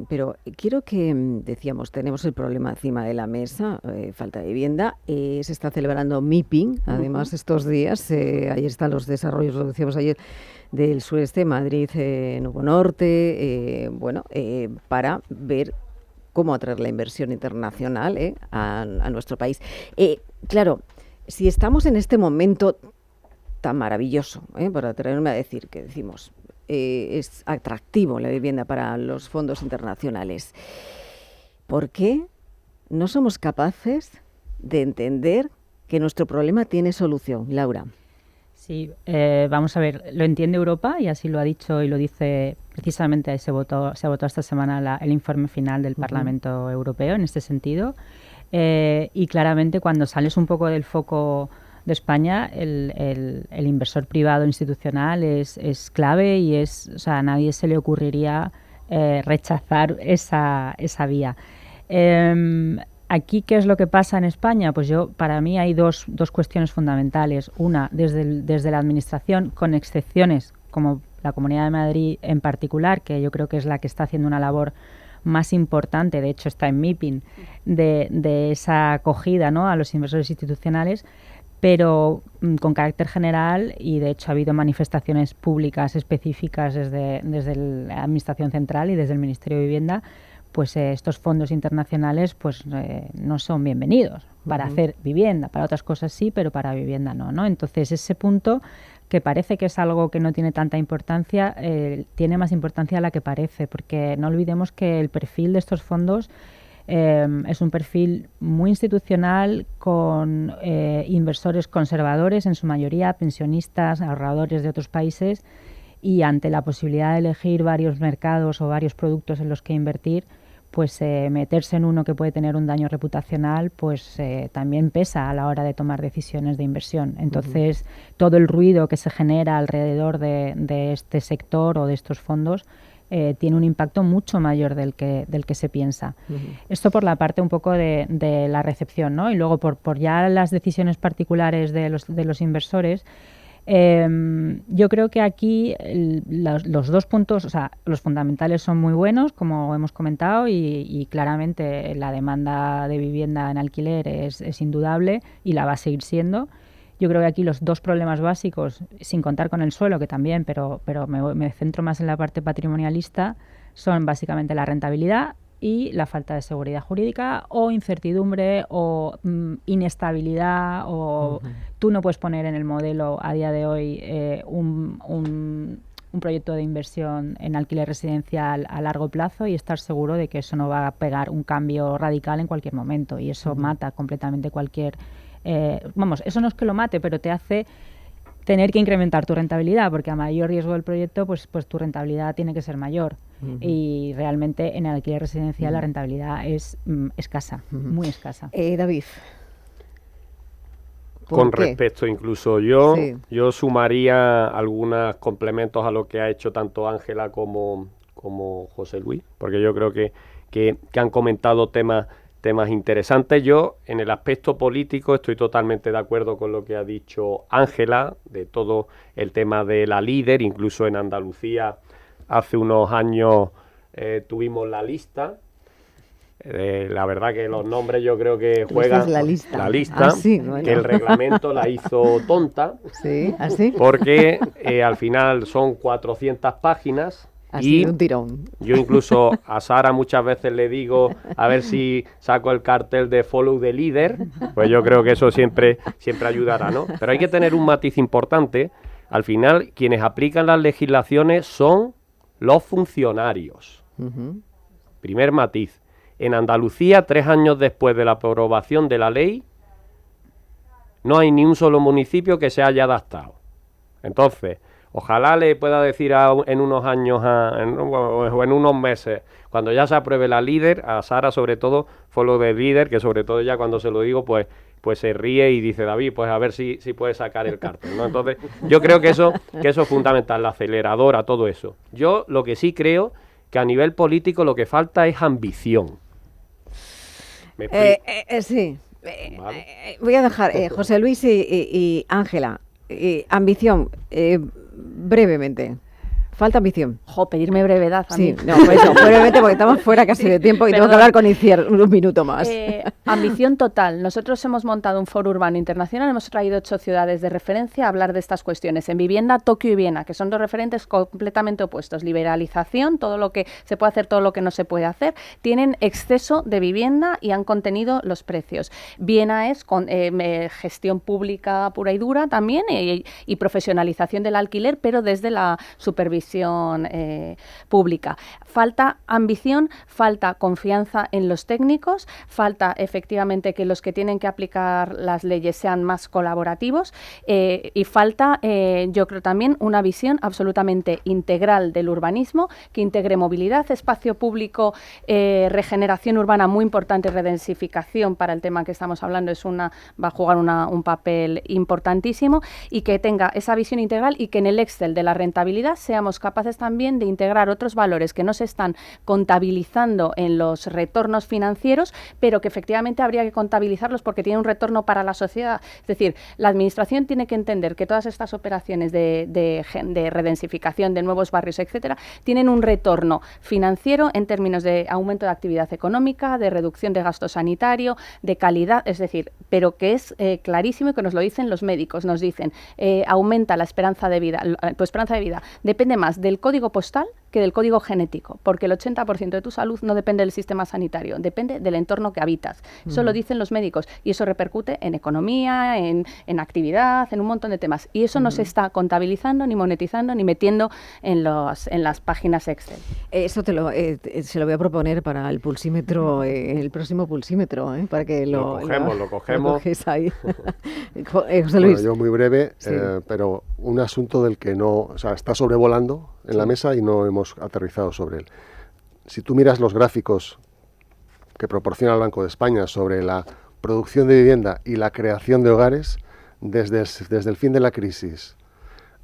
pero quiero que, decíamos, tenemos el problema encima de la mesa, falta de vivienda, se está celebrando MIPIM, además estos días, ahí están los desarrollos, lo decíamos ayer, del sureste, Madrid, Nuevo Norte, para ver cómo atraer la inversión internacional a nuestro país. Claro, si estamos en este momento tan maravilloso, por atreverme a decir, que decimos, es atractivo la vivienda para los fondos internacionales, ¿por qué no somos capaces de entender que nuestro problema tiene solución, Laura? Sí, vamos a ver, lo entiende Europa y así lo ha dicho y lo dice precisamente, se ha votado esta semana el informe final del Parlamento Europeo en este sentido. Y claramente cuando sales un poco del foco de España, el inversor privado institucional es clave y o sea, a nadie se le ocurriría rechazar esa vía. Aquí, ¿qué es lo que pasa en España? Pues para mí hay dos cuestiones fundamentales. Una, desde la Administración, con excepciones, como la Comunidad de Madrid en particular, que yo creo que es la que está haciendo una labor más importante, de hecho está en MIPIM, de esa acogida, ¿no?, a los inversores institucionales, pero con carácter general, y de hecho ha habido manifestaciones públicas específicas desde la Administración Central y desde el Ministerio de Vivienda, pues estos fondos internacionales pues no son bienvenidos para hacer vivienda. Para otras cosas sí, pero para vivienda no. Entonces ese punto, que parece que es algo que no tiene tanta importancia, tiene más importancia de la que parece, porque no olvidemos que el perfil de estos fondos es un perfil muy institucional, con inversores conservadores, en su mayoría pensionistas, ahorradores de otros países, y ante la posibilidad de elegir varios mercados o varios productos en los que invertir, pues meterse en uno que puede tener un daño reputacional, pues también pesa a la hora de tomar decisiones de inversión. Entonces, todo el ruido que se genera alrededor de este sector o de estos fondos tiene un impacto mucho mayor del que se piensa. Esto por la parte un poco de la recepción, ¿no? Y luego por ya las decisiones particulares de los inversores. Yo creo que aquí los dos puntos, o sea, los fundamentales son muy buenos, como hemos comentado, y claramente la demanda de vivienda en alquiler es indudable y la va a seguir siendo. Yo creo que aquí los dos problemas básicos, sin contar con el suelo, que también, pero me centro más en la parte patrimonialista, son básicamente la rentabilidad y la falta de seguridad jurídica o incertidumbre o inestabilidad, o tú no puedes poner en el modelo a día de hoy un proyecto de inversión en alquiler residencial a largo plazo y estar seguro de que eso no va a pegar un cambio radical en cualquier momento, y eso mata completamente cualquier... eso no es que lo mate, pero te hace tener que incrementar tu rentabilidad, porque a mayor riesgo del proyecto, pues tu rentabilidad tiene que ser mayor. Y realmente en el alquiler residencial la rentabilidad es escasa, muy escasa. David. Con respecto, incluso yo sumaría algunos complementos a lo que ha hecho tanto Ángela como José Luis, porque yo creo que han comentado temas interesantes. Yo, en el aspecto político, estoy totalmente de acuerdo con lo que ha dicho Ángela, de todo el tema de la líder. Incluso en Andalucía hace unos años tuvimos la lista. La verdad que los nombres yo creo que juegan la lista. Ah, sí, bueno. Que el reglamento la hizo tonta. Sí, así. Porque al final son 400 páginas. Así, y un tirón. Yo incluso a Sara muchas veces le digo a ver si saco el cartel de Follow the Leader, pues yo creo que eso siempre ayudará, ¿no? Pero hay que tener un matiz importante. Al final, quienes aplican las legislaciones son los funcionarios. Primer matiz. En Andalucía, 3 años después de la aprobación de la ley, no hay ni un solo municipio que se haya adaptado. Entonces, ojalá le pueda decir en unos años o en unos meses, cuando ya se apruebe la líder, a Sara sobre todo, Follow the Leader, que sobre todo ya cuando se lo digo, pues se ríe y dice, David, pues a ver si puede sacar el cartel, ¿no? Entonces, yo creo que eso es fundamental, la aceleradora, todo eso. Yo lo que sí creo que a nivel político lo que falta es ambición. Sí. ¿Vale? Voy a dejar José Luis y Ángela. Ambición, brevemente. Falta ambición. Pedirme brevedad a mí. Sí, no, por eso, brevemente, porque estamos fuera casi de tiempo y tengo que hablar con Iciar un minuto más. Ambición total. Nosotros hemos montado un foro urbano internacional, hemos traído 8 ciudades de referencia a hablar de estas cuestiones. En vivienda, Tokio y Viena, que son 2 referentes completamente opuestos. Liberalización, todo lo que se puede hacer, todo lo que no se puede hacer. Tienen exceso de vivienda y han contenido los precios. Viena es con gestión pública pura y dura también y profesionalización del alquiler, pero desde la supervisión inversión pública. Falta ambición, falta confianza en los técnicos, falta efectivamente que los que tienen que aplicar las leyes sean más colaborativos y falta, yo creo también, una visión absolutamente integral del urbanismo que integre movilidad, espacio público, regeneración urbana muy importante, redensificación para el tema que estamos hablando va a jugar un papel importantísimo y que tenga esa visión integral y que en el Excel de la rentabilidad seamos capaces también de integrar otros valores que no se están contabilizando en los retornos financieros, pero que efectivamente habría que contabilizarlos porque tienen un retorno para la sociedad. Es decir, la administración tiene que entender que todas estas operaciones de redensificación de nuevos barrios, etcétera, tienen un retorno financiero en términos de aumento de actividad económica, de reducción de gasto sanitario, de calidad, es decir, pero que es clarísimo y que nos lo dicen los médicos, nos dicen, aumenta la esperanza de vida, tu esperanza de vida depende más del código postal que del código genético, porque el 80% de tu salud no depende del sistema sanitario, depende del entorno que habitas. Eso lo dicen los médicos y eso repercute en economía, en actividad, en un montón de temas. Y eso no se está contabilizando, ni monetizando, ni metiendo en las páginas Excel. Eso se lo voy a proponer para el pulsímetro, el próximo pulsímetro, para que lo cogemos. Coges ahí. José Luis. Bueno, yo muy breve, Sí. pero un asunto del que no, o sea, está sobrevolando en la mesa y no hemos aterrizado sobre él. Si tú miras los gráficos que proporciona el Banco de España sobre la producción de vivienda y la creación de hogares, desde el fin de la crisis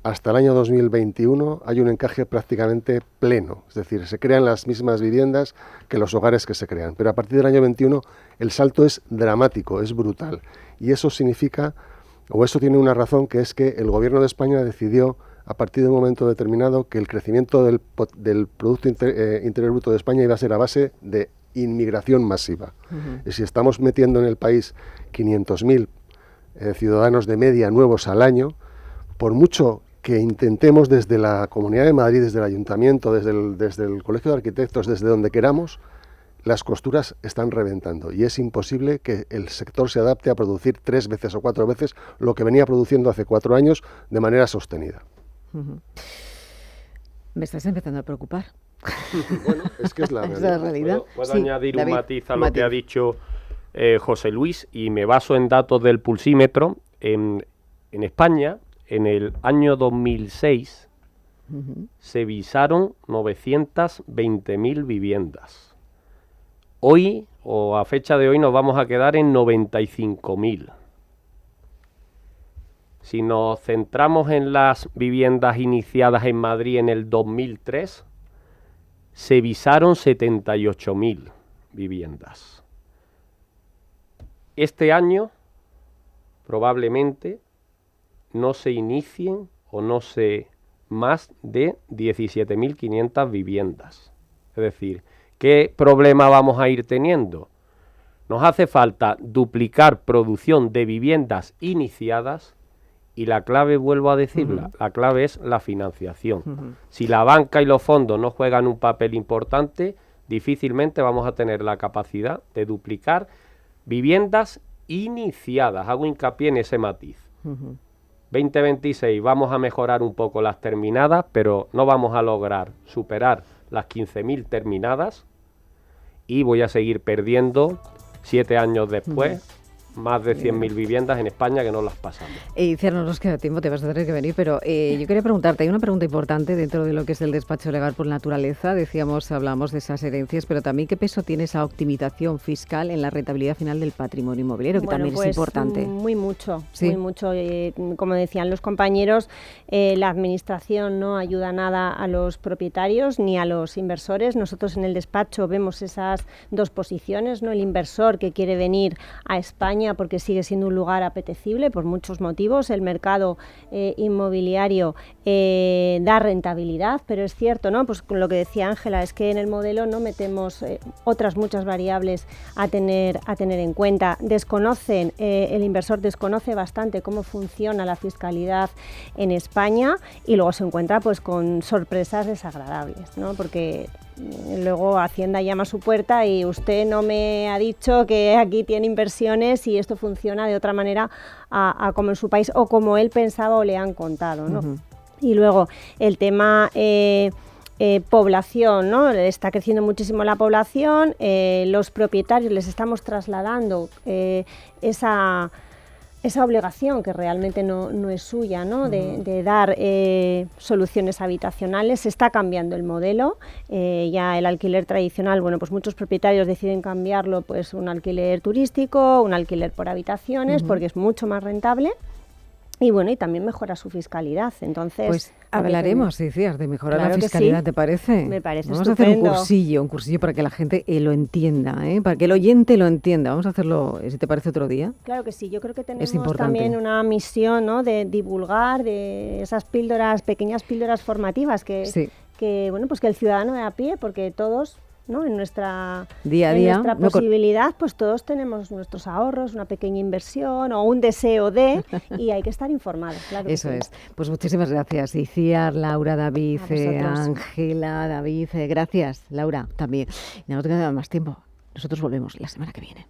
hasta el año 2021 hay un encaje prácticamente pleno, es decir, se crean las mismas viviendas que los hogares que se crean, pero a partir del año 21 el salto es dramático, es brutal, y eso significa, o eso tiene una razón, que es que el Gobierno de España decidió a partir de un momento determinado que el crecimiento del Producto Interior Bruto de España iba a ser a base de inmigración masiva. Y si estamos metiendo en el país 500.000 ciudadanos de media nuevos al año, por mucho que intentemos desde la Comunidad de Madrid, desde el Ayuntamiento, desde el Colegio de Arquitectos, desde donde queramos, las costuras están reventando y es imposible que el sector se adapte a producir 3 veces o 4 veces lo que venía produciendo hace 4 años de manera sostenida. Me estás empezando a preocupar. Bueno, es que es la Es la realidad. realidad. ¿Puedo Sí, añadir David, un matiz a lo que ha dicho José Luis? Y me baso en datos del pulsímetro. En España, en el año 2006, se visaron 920.000 viviendas. Hoy, o a fecha de hoy, nos vamos a quedar en 95.000. Si nos centramos en las viviendas iniciadas en Madrid en el 2003, se visaron 78.000 viviendas. Este año, probablemente, no se inicien o no se más de 17.500 viviendas. Es decir, ¿qué problema vamos a ir teniendo? Nos hace falta duplicar producción de viviendas iniciadas y la clave, vuelvo a decirla, la clave es la financiación. Si la banca y los fondos no juegan un papel importante, difícilmente vamos a tener la capacidad de duplicar viviendas iniciadas. Hago hincapié en ese matiz. 2026 vamos a mejorar un poco las terminadas, pero no vamos a lograr superar las 15.000 terminadas y voy a seguir perdiendo 7 años después más de 100.000 viviendas en España que no las pasamos. Iciar, no nos queda tiempo, te vas a tener que venir, pero yo quería preguntarte, hay una pregunta importante dentro de lo que es el despacho legal por naturaleza, hablamos de esas herencias, pero también qué peso tiene esa optimización fiscal en la rentabilidad final del patrimonio inmobiliario, que también es importante. Muy mucho, ¿Sí? muy mucho. Como decían los compañeros, la administración no ayuda nada a los propietarios ni a los inversores. Nosotros en el despacho vemos esas dos posiciones, ¿no? El inversor que quiere venir a España porque sigue siendo un lugar apetecible por muchos motivos. El mercado inmobiliario da rentabilidad, pero es cierto, ¿no? Pues con lo que decía Ángela, es que en el modelo no metemos otras muchas variables a tener en cuenta. El inversor desconoce bastante cómo funciona la fiscalidad en España y luego se encuentra pues con sorpresas desagradables, ¿no? Porque luego Hacienda llama a su puerta y usted no me ha dicho que aquí tiene inversiones y esto funciona de otra manera a como en su país o como él pensaba o le han contado, ¿no? Y luego el tema población, ¿no? Está creciendo muchísimo la población, los propietarios les estamos trasladando esa obligación que realmente no es suya, ¿no? De dar soluciones habitacionales. Se está cambiando el modelo, ya el alquiler tradicional, bueno, pues muchos propietarios deciden cambiarlo, pues un alquiler turístico, un alquiler por habitaciones, porque es mucho más rentable. Y bueno, y también mejora su fiscalidad. Entonces, pues hablaremos, decías, de mejorar la fiscalidad, sí. ¿Te parece? Me parece Vamos estupendo. a hacer un cursillo para que la gente lo entienda, para que el oyente lo entienda. Vamos a hacerlo, si te parece, otro día. Claro que sí, yo creo que tenemos también una misión, ¿no? De divulgar de esas píldoras, pequeñas píldoras formativas que bueno, pues que el ciudadano de a pie, porque todos, ¿no? En nuestra día a día, nuestra posibilidad, pues todos tenemos nuestros ahorros, una pequeña inversión o un deseo de, y hay que estar informados. Claro que Eso es. Pues muchísimas gracias, Iciar, Laura, David, Ángela, David. Gracias, Laura, también. Y no nos queda más tiempo. Nosotros volvemos la semana que viene.